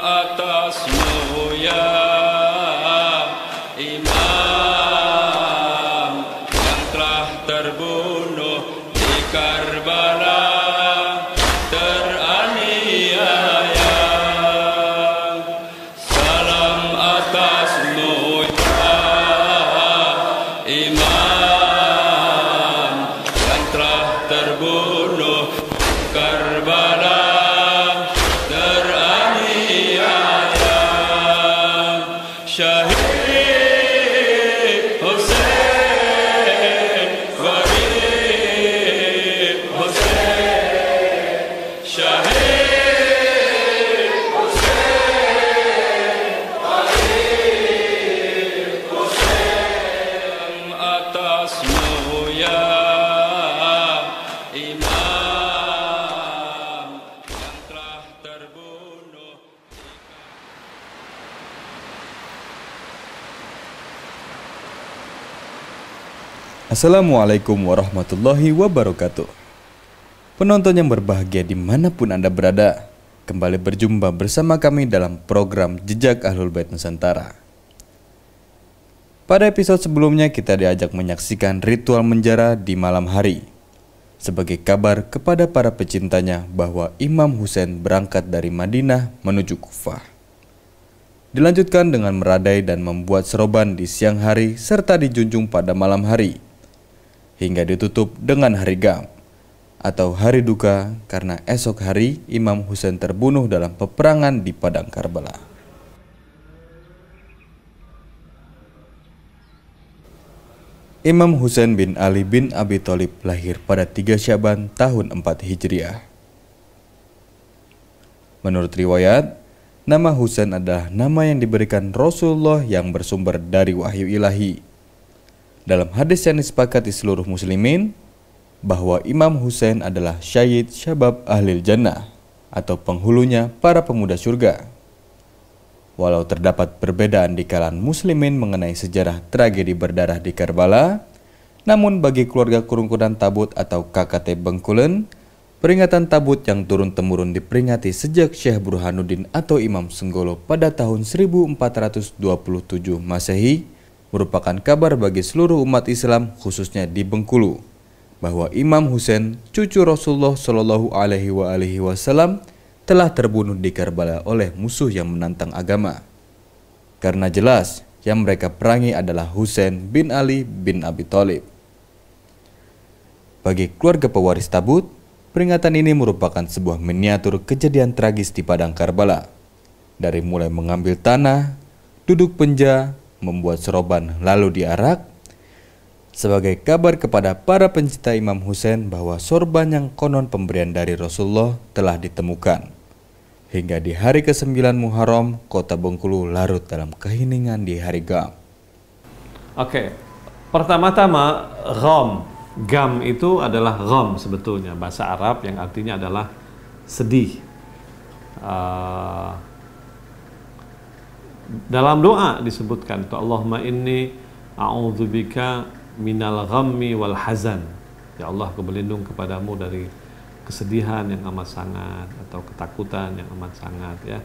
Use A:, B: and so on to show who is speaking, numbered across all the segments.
A: atasmu ya Imam yang telah terbunuh di Karbala, teraniaya. Salam atasmu ya Imam yang telah terbunuh di Karbala, teraniaya. Syahid Hussein, Gharib Hussein, Syahid Hussein, Gharib Hussein. Atasmu ya Imam yang telah terbunuh.
B: Assalamualaikum warahmatullahi wabarakatuh. Penonton yang berbahagia dimanapun Anda berada, kembali berjumpa bersama kami dalam program Jejak Ahlul Bait Nusantara. Pada episode sebelumnya kita diajak menyaksikan ritual menjara di malam hari, sebagai kabar kepada para pecintanya bahwa Imam Husain berangkat dari Madinah menuju Kufah. Dilanjutkan dengan meradai dan membuat seroban di siang hari serta dijunjung pada malam hari, hingga ditutup dengan hari Gam atau hari duka karena esok hari Imam Husain terbunuh dalam peperangan di Padang Karbala. Imam Husain bin Ali bin Abi Thalib lahir pada 3 Syaban tahun 4 Hijriah. Menurut riwayat, nama Husain adalah nama yang diberikan Rasulullah yang bersumber dari wahyu ilahi. Dalam hadis yang disepakati seluruh muslimin, bahwa Imam Husain adalah Syahid Syabab Ahlil Jannah atau penghulunya para pemuda surga. Walau terdapat perbedaan di kalangan muslimin mengenai sejarah tragedi berdarah di Karbala, namun bagi keluarga kerukunan Tabut atau KKT Bengkulen, peringatan Tabut yang turun-temurun diperingati sejak Syekh Burhanuddin atau Imam Senggolo pada tahun 1427 Masehi merupakan kabar bagi seluruh umat Islam khususnya di Bengkulu bahwa Imam Husain, cucu Rasulullah Shallallahu Alaihi Wasallam, telah terbunuh di Karbala oleh musuh yang menantang agama. Karena jelas yang mereka perangi adalah Husain bin Ali bin Abi Thalib. Bagi keluarga pewaris Tabut, peringatan ini merupakan sebuah miniatur kejadian tragis di Padang Karbala. Dari mulai mengambil tanah, duduk penja, membuat seroban lalu diarak, sebagai kabar kepada para pencinta Imam Husain bahwa sorban yang konon pemberian dari Rasulullah telah ditemukan. Hingga di hari ke-9 Muharram, kota Bengkulu larut dalam keheningan di hari Gam.
C: Oke, pertama-tama Gam itu adalah Gham sebetulnya, bahasa Arab yang artinya adalah sedih. Dalam doa disebutkan itu, Allahumma inni a'udzubika minal ghammi wal hazan. Ya Allah, aku berlindung kepadamu dari kesedihan yang amat sangat atau ketakutan yang amat sangat, ya.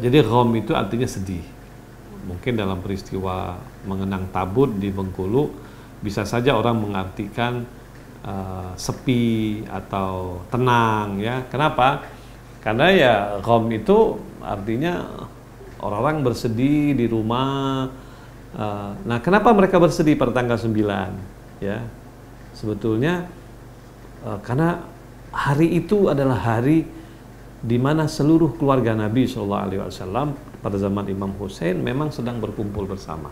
C: Jadi gham itu artinya sedih. Mungkin dalam peristiwa mengenang Tabut di Bengkulu bisa saja orang mengartikan sepi atau tenang, ya. Kenapa? Karena ya gham itu artinya orang-orang bersedih di rumah. Nah, kenapa mereka bersedih pada tanggal 9? Ya, sebetulnya karena hari itu adalah hari di mana seluruh keluarga Nabi SAW pada zaman Imam Husain memang sedang berkumpul bersama.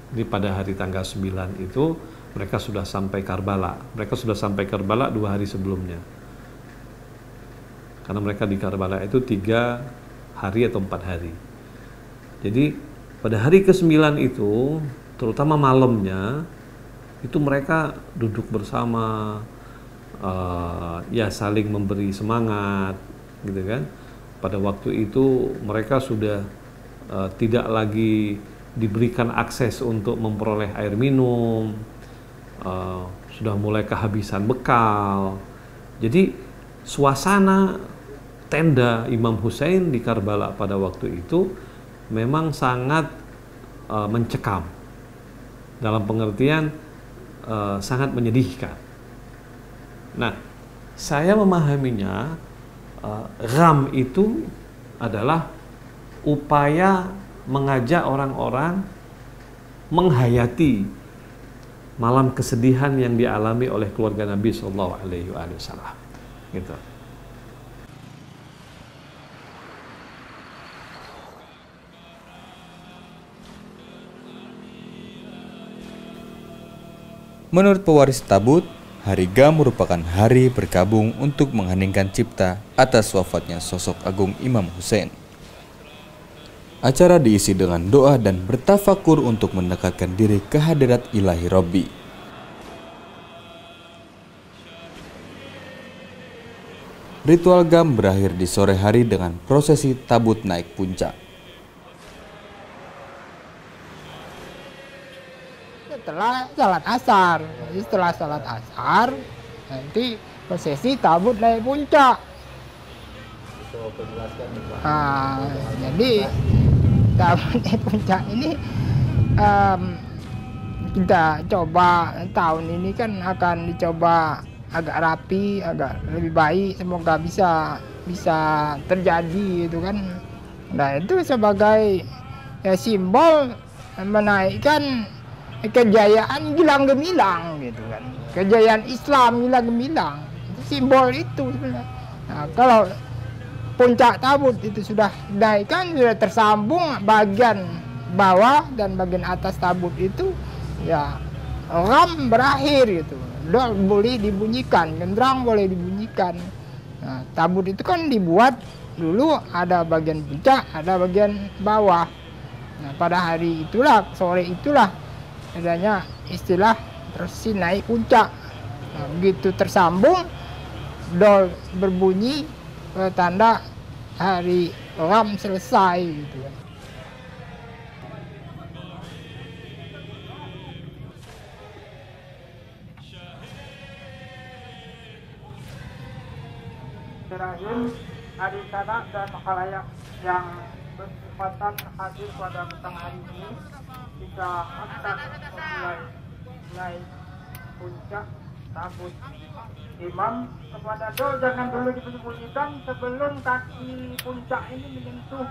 C: Jadi pada hari tanggal 9 itu mereka sudah sampai Karbala. Mereka sudah sampai Karbala 2 hari sebelumnya. Karena mereka di Karbala itu 3 hari atau 4 hari. Jadi pada hari ke-9 itu, terutama malamnya, itu mereka duduk bersama, ya saling memberi semangat, gitu kan. Pada waktu itu mereka sudah tidak lagi diberikan akses untuk memperoleh air minum, sudah mulai kehabisan bekal. Jadi suasana tenda Imam Hussein di Karbala pada waktu itu memang sangat mencekam, dalam pengertian sangat menyedihkan. Nah, saya memahaminya gham itu adalah upaya mengajak orang-orang menghayati malam kesedihan yang dialami oleh keluarga Nabi Shallallahu Alaihi Wasallam. Gitu.
B: Menurut pewaris tabut, Hari Gham merupakan hari berkabung untuk mengheningkan cipta atas wafatnya sosok agung Imam Hussein. Acara diisi dengan doa dan bertafakur untuk mendekatkan diri ke hadirat ilahi Robbi. Ritual Gham berakhir di sore hari dengan prosesi tabut naik puncak.
D: Setelah salat asar nanti prosesi tabut naik puncak. Jadi tabut naik puncak ini kita coba tahun ini kan akan dicoba agak rapi, agak lebih baik, semoga bisa terjadi gitu kan. Nah, itu sebagai simbol menaikkan kejayaan Gilang Gemilang gitu kan, kejayaan Islam Gilang Gemilang, itu simbol itu sebenarnya. Nah, kalau puncak tabut itu sudah dinaikkan, sudah tersambung bagian bawah dan bagian atas tabut itu, ya gham berakhir gitu. Dol boleh dibunyikan, genderang boleh dibunyikan. Nah, tabut itu kan dibuat dulu ada bagian puncak, ada bagian bawah. Nah, pada hari itulah, sore itulah adanya istilah prosesi naik puncak. Nah, begitu tersambung, dol berbunyi tanda hari gham selesai gitu. Terakhir, adik anak dan khalayak yang berkesempatan hadir pada petang hari ini bisa akan memulai naik puncak tabut imam. Kepada dol jangan dulu disembunyikan sebelum kaki puncak ini menyentuh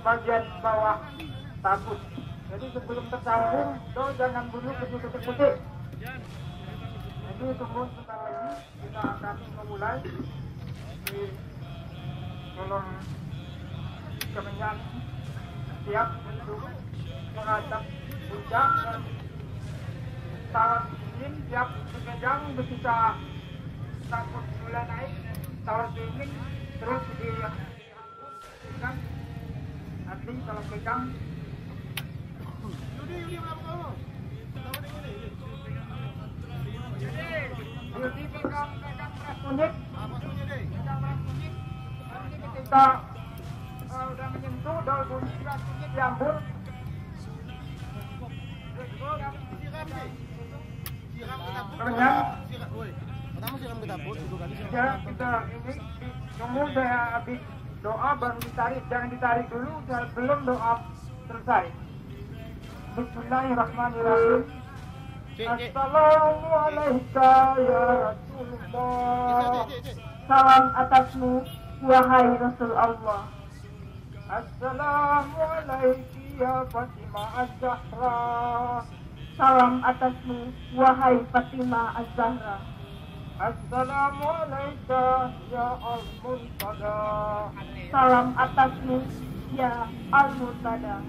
D: bagian bawah tabut. Jadi sebelum tersambung, dol jangan dulu ketik-ketik. Jadi tunggu sebentar lagi kita akan memulai. Tolong kemenyan siap untuk menghadap puncak dan salam dingin siap pegang bisa takut mulai naik, salam dingin terus diangkut, nanti kalau pegang Yudi pegang keras kunyit. Ketika udah menyentuh dol bunyi keras kunyit diambil. Ya, kita ini tunggu saya habis doa baru ditarik, jangan ditarik dulu sebelum doa selesai. Bismillahirrahmanirrahim. Assalamualaikum ya Rasulullah. Salam atasmu wahai Rasul Allah. Assalamualaikum ya Fatimah Az-Zahra. Salam atasmu wahai Fatimah Az-Zahra. Assalamualaikum ya Al-Murtada. Salam atasmu ya Al-Murtada.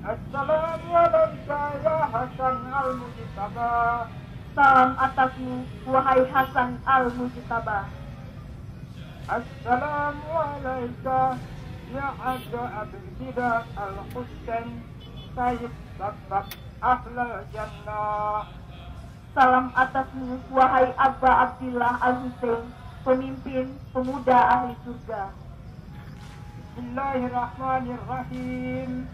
D: Assalamualaikum ya Hasan Al-Mujtaba. Salam atasmu wahai Hasan Al-Mujtaba. Assalamualaikum ya Abda Abdidah Al-Husain Sayyid Bapak Ahlul Jannah. Salam atasmu wahai Abba Abdillah Al-Husain, pemimpin pemuda ahli surga. Bismillahirrahmanirrahim.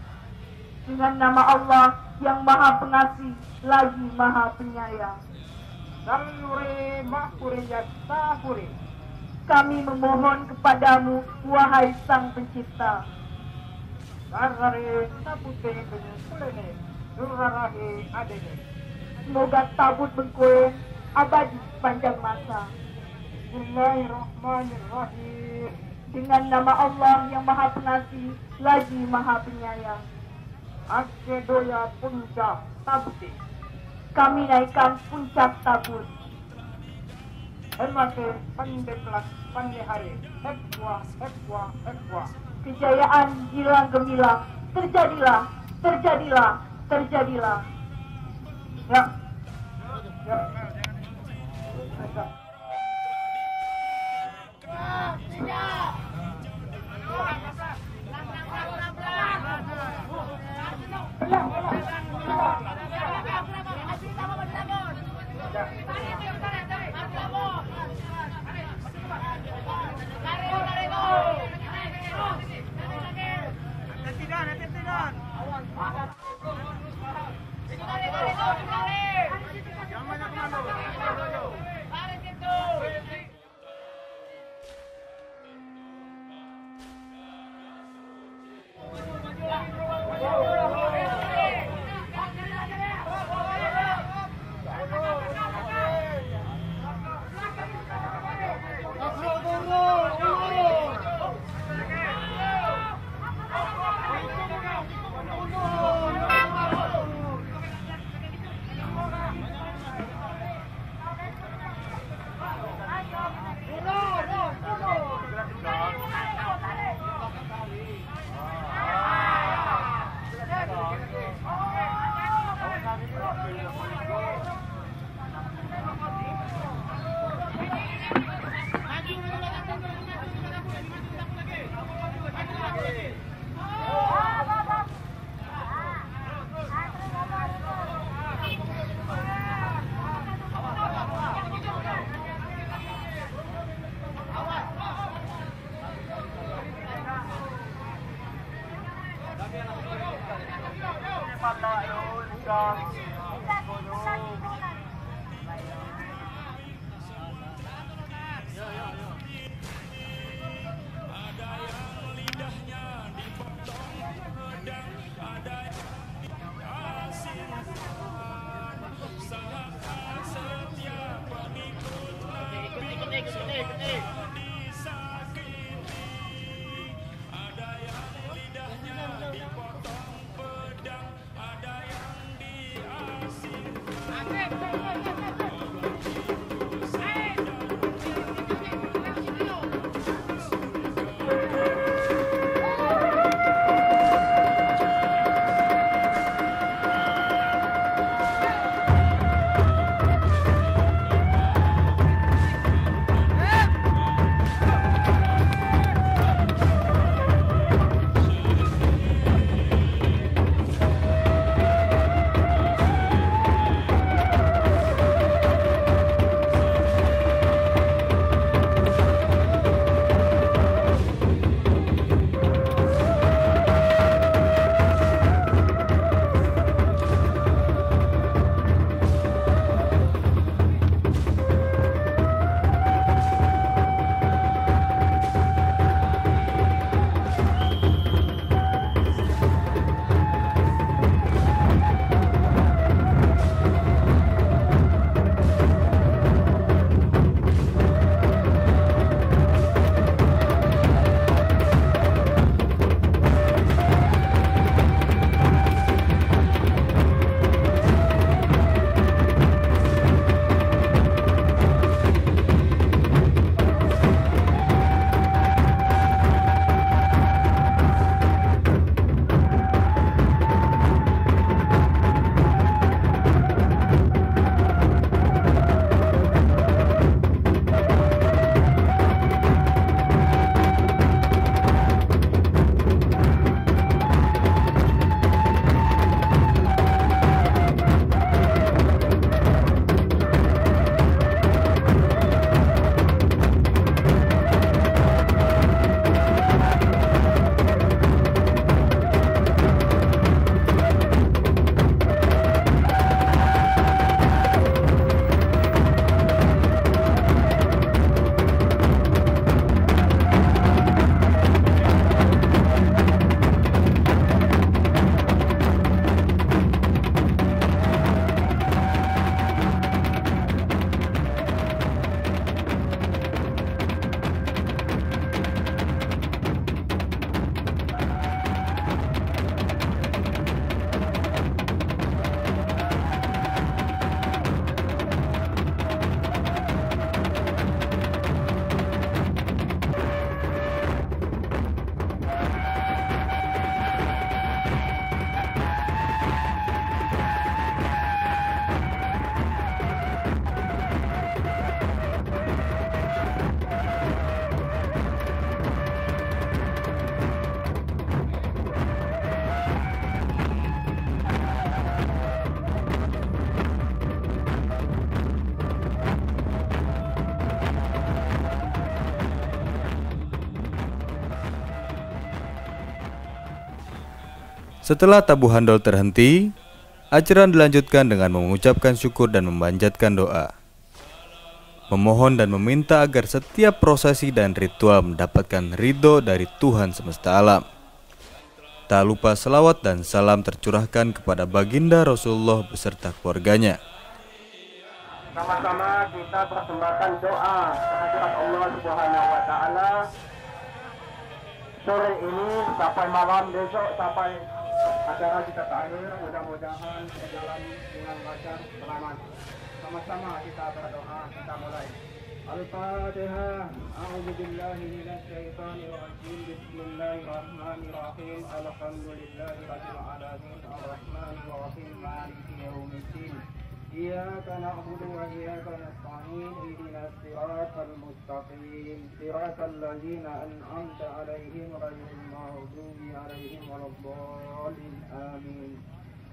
D: Dengan nama Allah yang Maha Pengasih lagi Maha Penyayang. Saluri mahkuri yattahuri.
E: kami memohon kepadamu, wahai Sang Pencipta. Semoga tabut Bengkoen abadi sepanjang masa. Bismillahirrahmanirrahim. Dengan nama Allah yang Maha Pengasih lagi Maha Penyayang. Akedoya puncak tabute. Kami naikkan puncak tabut. Hermate pandeplas pandehare. Hepwa. Kejayaan gilang gemilang. Terjadilah. Ya.
B: Setelah tabuh handol terhenti, acara dilanjutkan dengan mengucapkan syukur dan memanjatkan doa, memohon dan meminta agar setiap prosesi dan ritual mendapatkan ridho dari Tuhan semesta alam. Tak lupa selawat dan salam tercurahkan kepada baginda Rasulullah beserta keluarganya.
F: Sama-sama kita persembahkan doa kehadirat Allah Subhanahu wa taala. Sore ini sampai malam besok sampai acara kita terakhir, mudah-mudahan berjalan dengan lancar selamat. Sama-sama kita berdoa, kita mulai. Al-Fatihah. A'udzubillahi minasyaitonir rajim. Bismillahirrahmanirrahim. Alhamdulillahirabbil alamin. Arrahmanir rahim. Maliki yaumiddin. Iyyaka na'budu wa iyyaka nasta'in. Ihdinas siratal mustaqim. Siratal ladzina an'amta 'alaihim ghairil maghdubi 'alaihim waladdallin. Amin.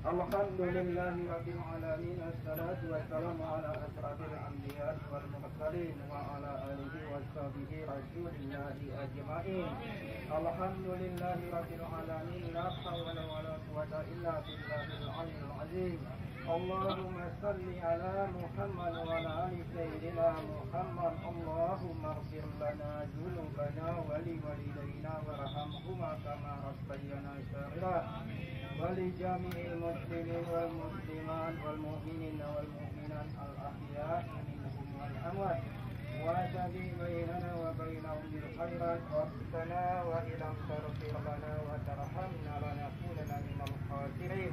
F: Alhamdulillahi rabbil alamin. Assalatu wassalamu ala asrafil anbiya wal mursalin wa ala alihi washabihi rasulillahi ajma'in. Alhamdulillahi rabbil alamin. La hawla wala quwwata illa billahil aliyyil azim. Allahumma salli ala Muhammad wa ala ali sayyidina Muhammad. Allahumma ighfir lana dhunubana wa liwalidayna warhamhuma kama rabbayana shaghira. ولجميع المسلمين والمسلمات والمؤمنين والمؤمنات الأحياء منهم والأموات وتبي بيننا وبينهم بالخيرات ربنا وإن لم تغفر لنا وترحمنا لنكونن من الخاسرين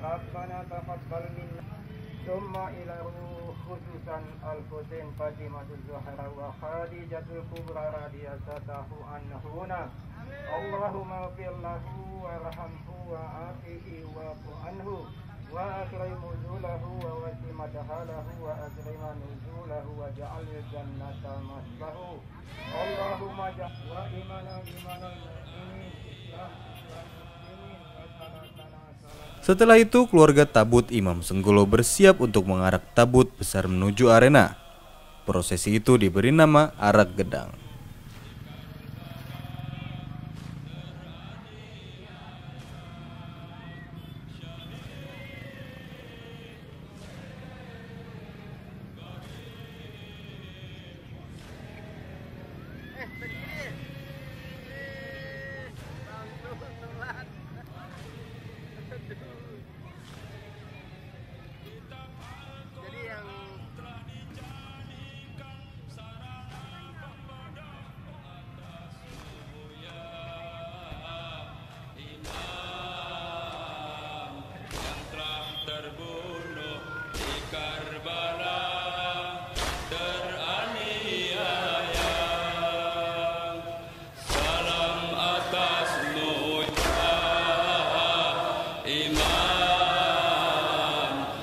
F: ربنا تقبل منا ثم إلى خصوصا الحسين فاطمة الزهرا وخديجة الكبرى رضي الله عنهما اللهم اغفر له وارحمه وعافه واعف عنه وأكرم نزوله ووسع مدخله وأكرم نزوله واجعل الجنة مثواه اللهم اجعل وإيمانا بإيمان المؤمنين
B: Setelah itu, keluarga tabut Imam Sengkulo bersiap untuk mengarak tabut besar menuju arena. Prosesi itu diberi nama Arak Gedang.
A: terbunuh di Karbala, teraniaya. Salam atasmu ya imam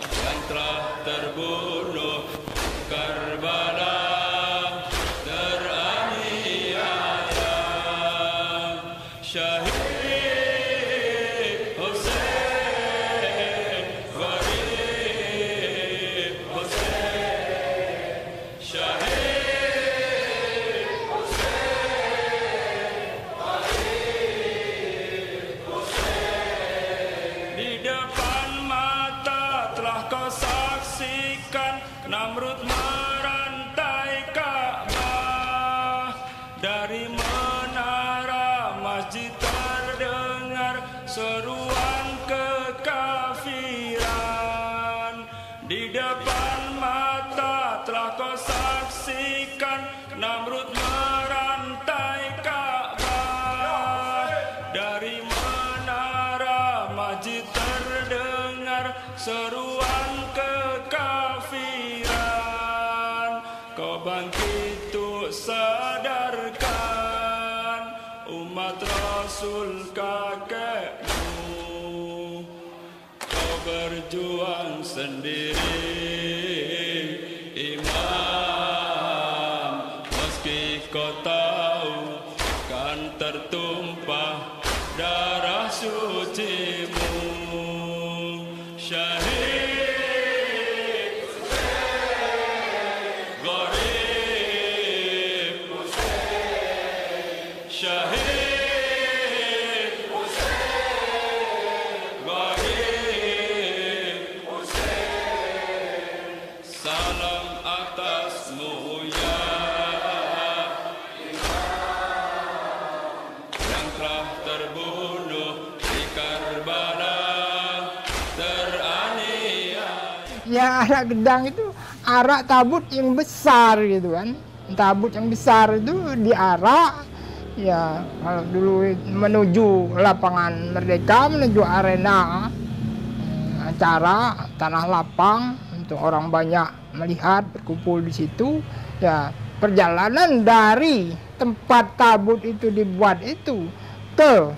A: yang telah terbunuh di Karbala, teraniaya. Syahid Namrud merantai Ka'bah, dari menara masjid terdengar seruan kekafiran. Di depan mata telah kau saksikan Namrud merantai Ka'bah, dari menara masjid terdengar seruan kekafiran. Kau bangkit untuk sadarkan umat Rasul kakekmu. Kau berjuang sendiri imam, meski kau tahu kan tertumpah darah sucimu. Syahid Syahid
D: arak gedang itu arak tabut yang besar gitu kan. Tabut yang besar itu diarak. Ya, kalau dulu menuju lapangan Merdeka, menuju arena acara tanah lapang untuk orang banyak melihat berkumpul di situ. Ya, perjalanan dari tempat tabut itu dibuat itu ke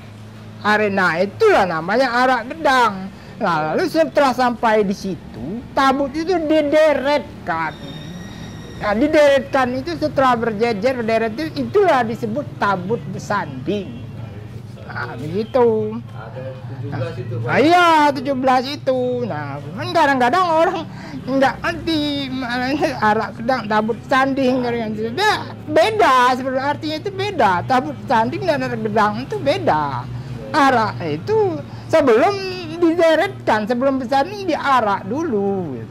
D: arena itulah namanya arak gedang. Nah, lalu setelah sampai di situ, tabut itu dideretkan. Nah, dideretkan itu setelah berjejer berderet itu, itulah disebut tabut bersanding. Nah, begitu. Ada 17 itu. Nah, iya, 17 itu. Nah, kadang-kadang orang nggak ngerti arak gedang, tabut sanding. Beda, sebenarnya artinya itu beda. Tabut sanding dan arak gedang itu beda. Arak itu sebelum dideretkan, sebelum bersanding diarak dulu.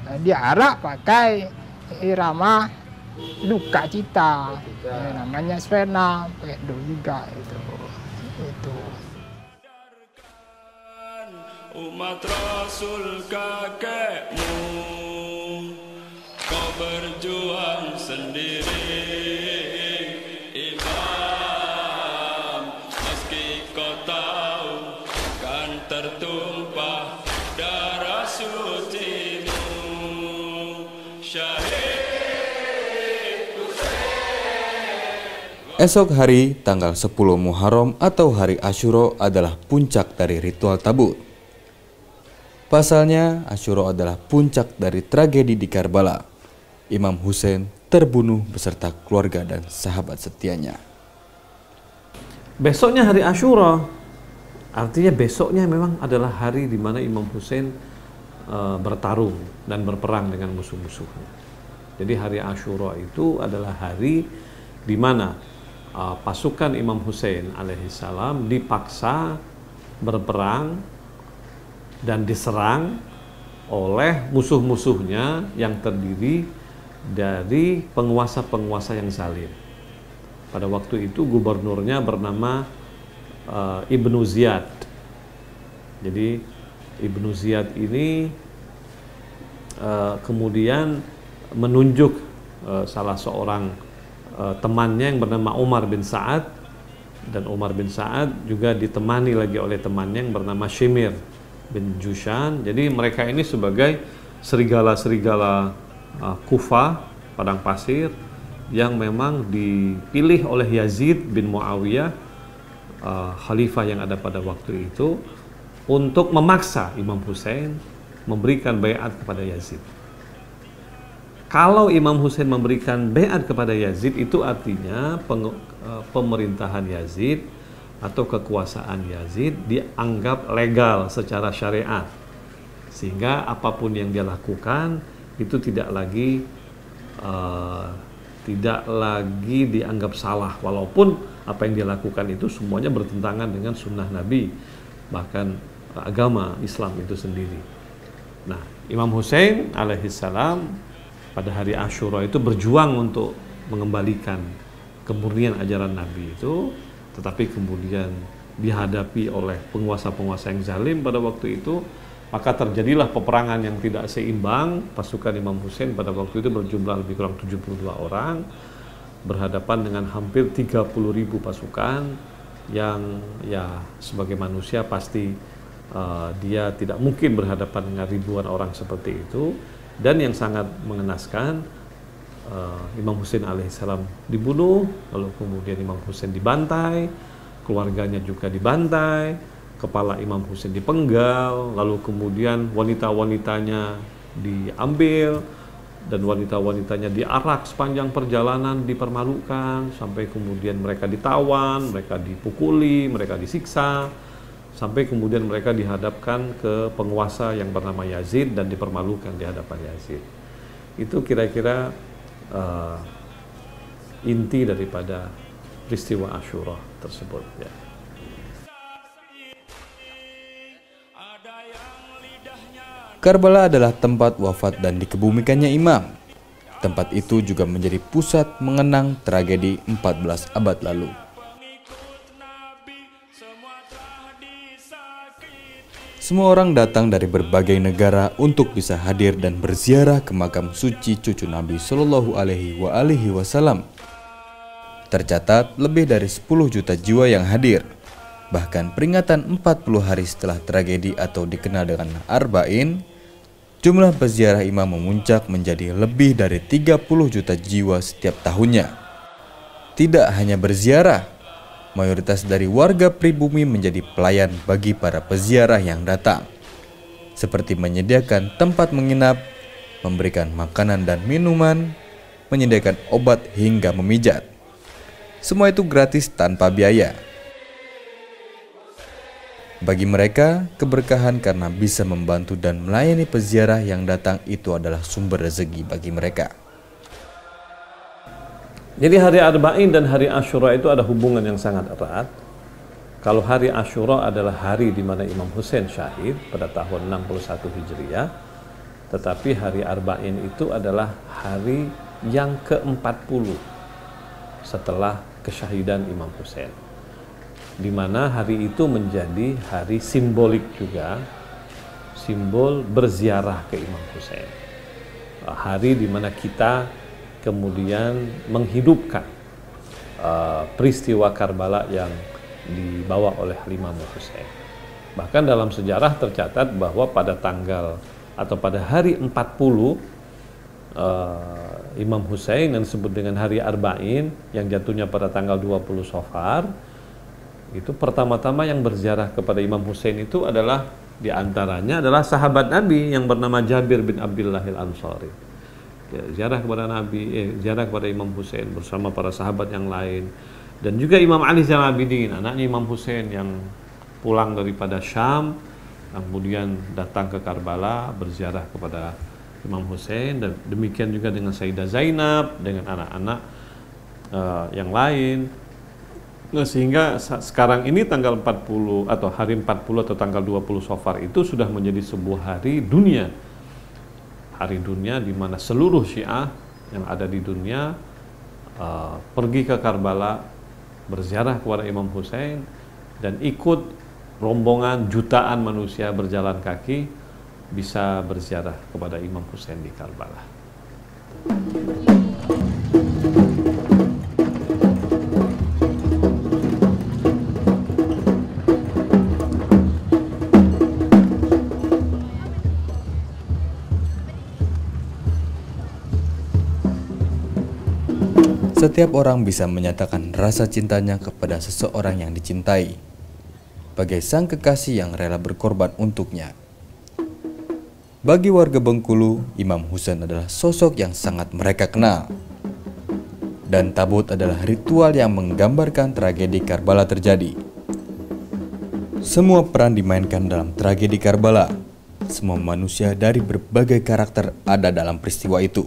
D: Nah, diarak pakai irama duka cita, namanya Svena, pakai do juga itu.
A: Umat Rasul kakekmu, kau berjuang sendiri, Imam, meski kau tahu kan tertumpah darah sucimu, syahid.
B: Esok hari tanggal 10 Muharram atau hari Asyura adalah puncak dari ritual tabut. Pasalnya, Asyura adalah puncak dari tragedi di Karbala. Imam Husain terbunuh beserta keluarga dan sahabat setianya.
C: Besoknya hari Asyura, artinya besoknya memang adalah hari di mana Imam Husain bertarung dan berperang dengan musuh-musuhnya. Jadi hari Asyura itu adalah hari di mana pasukan Imam Husain alaihissalam dipaksa berperang dan diserang oleh musuh-musuhnya yang terdiri dari penguasa-penguasa yang zalim. Pada waktu itu gubernurnya bernama Ibnu Ziyad. Jadi Ibnu Ziyad ini kemudian menunjuk salah seorang temannya yang bernama Umar bin Sa'ad, dan Umar bin Sa'ad juga ditemani lagi oleh temannya yang bernama Shimir bin Jushan. Jadi mereka ini sebagai serigala-serigala Kufah, padang pasir, yang memang dipilih oleh Yazid bin Muawiyah, khalifah yang ada pada waktu itu, untuk memaksa Imam Husain memberikan baiat kepada Yazid. Kalau Imam Husain memberikan baiat kepada Yazid, itu artinya pemerintahan Yazid atau kekuasaan Yazid dianggap legal secara syariat, sehingga apapun yang dia lakukan itu tidak lagi dianggap salah, walaupun apa yang dia lakukan itu semuanya bertentangan dengan sunnah Nabi, bahkan agama Islam itu sendiri. Nah, Imam Husain alaihissalam pada hari Asyura itu berjuang untuk mengembalikan kemurnian ajaran Nabi itu, tetapi kemudian dihadapi oleh penguasa-penguasa yang zalim pada waktu itu, maka terjadilah peperangan yang tidak seimbang. Pasukan Imam Husain pada waktu itu berjumlah lebih kurang 72 orang, berhadapan dengan hampir 30.000 pasukan yang ya sebagai manusia pasti dia tidak mungkin berhadapan dengan ribuan orang seperti itu. Dan yang sangat mengenaskan, Imam Husain alaihissalam dibunuh, lalu kemudian Imam Husain dibantai, keluarganya juga dibantai, kepala Imam Husain dipenggal, lalu kemudian wanita-wanitanya diambil, dan wanita-wanitanya diarak sepanjang perjalanan, dipermalukan, sampai kemudian mereka ditawan, mereka dipukuli, mereka disiksa, sampai kemudian mereka dihadapkan ke penguasa yang bernama Yazid dan dipermalukan di hadapan Yazid. Itu kira-kira inti daripada peristiwa Asyura tersebut, ya.
B: Karbala adalah tempat wafat dan dikebumikannya Imam. Tempat itu juga menjadi pusat mengenang tragedi 14 abad lalu. Semua orang datang dari berbagai negara untuk bisa hadir dan berziarah ke makam suci cucu Nabi Shallallahu Alaihi Wasallam. Tercatat lebih dari 10 juta jiwa yang hadir. Bahkan peringatan 40 hari setelah tragedi atau dikenal dengan Arba'in, jumlah peziarah imam memuncak menjadi lebih dari 30 juta jiwa setiap tahunnya. Tidak hanya berziarah, mayoritas dari warga pribumi menjadi pelayan bagi para peziarah yang datang, seperti menyediakan tempat menginap, memberikan makanan dan minuman, menyediakan obat hingga memijat. Semua itu gratis tanpa biaya. Bagi mereka, keberkahan karena bisa membantu dan melayani peziarah yang datang itu adalah sumber rezeki bagi mereka.
C: Jadi hari Arba'in dan hari Asyura itu ada hubungan yang sangat erat. Kalau hari Asyura adalah hari di mana Imam Husain syahid pada tahun 61 Hijriah, tetapi hari Arba'in itu adalah hari yang ke-40 setelah kesyahidan Imam Husain, di mana hari itu menjadi hari simbolik juga, simbol berziarah ke Imam Husain. Hari di mana kita kemudian menghidupkan peristiwa Karbala yang dibawa oleh Imam Husain. Bahkan dalam sejarah tercatat bahwa pada tanggal atau pada hari 40 Imam Husain yang disebut dengan hari Arba'in yang jatuhnya pada tanggal 20 Safar, itu pertama-tama yang berziarah kepada Imam Husain itu adalah diantaranya adalah sahabat Nabi yang bernama Jabir bin Abdullah al-Ansari. Ziarah kepada Nabi, ziarah kepada Imam Husain bersama para sahabat yang lain, dan juga Imam Ali Zainal Abidin, anaknya Imam Husain yang pulang daripada Syam, kemudian datang ke Karbala berziarah kepada Imam Husain, dan demikian juga dengan Sayyidah Zainab dengan anak-anak yang lain. Nah, sehingga sekarang ini tanggal 40 atau hari 40 atau tanggal 20 Safar itu sudah menjadi sebuah hari dunia. Hari dunia di mana seluruh Syiah yang ada di dunia pergi ke Karbala berziarah kepada Imam Husain dan ikut rombongan jutaan manusia berjalan kaki bisa berziarah kepada Imam Husain di Karbala.
B: Setiap orang bisa menyatakan rasa cintanya kepada seseorang yang dicintai, bagai sang kekasih yang rela berkorban untuknya. Bagi warga Bengkulu, Imam Husain adalah sosok yang sangat mereka kenal. Dan tabut adalah ritual yang menggambarkan tragedi Karbala terjadi. Semua peran dimainkan dalam tragedi Karbala. Semua manusia dari berbagai karakter ada dalam peristiwa itu.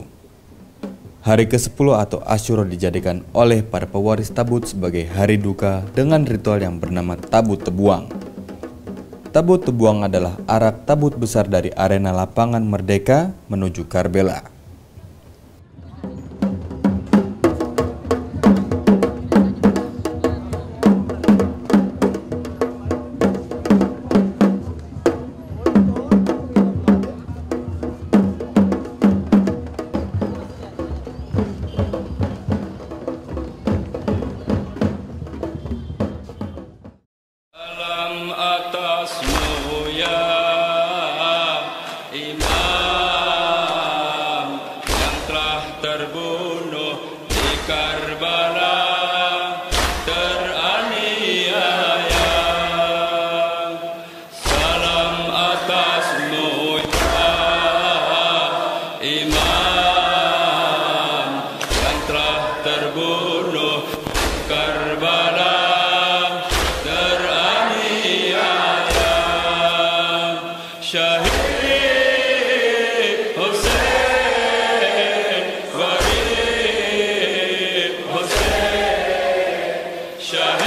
B: Hari ke-10 atau Asyura dijadikan oleh para pewaris tabut sebagai hari duka dengan ritual yang bernama tabut tebuang. Tabut tebuang adalah arak tabut besar dari arena lapangan Merdeka menuju Karbala.
A: Atasmu ya Imam yang telah terbunuh di Karbala, teraniaya. Salam atasmu ya Imam yang telah terbunuh di Karbala. Syahid Husain, Gharib Husain, Syahid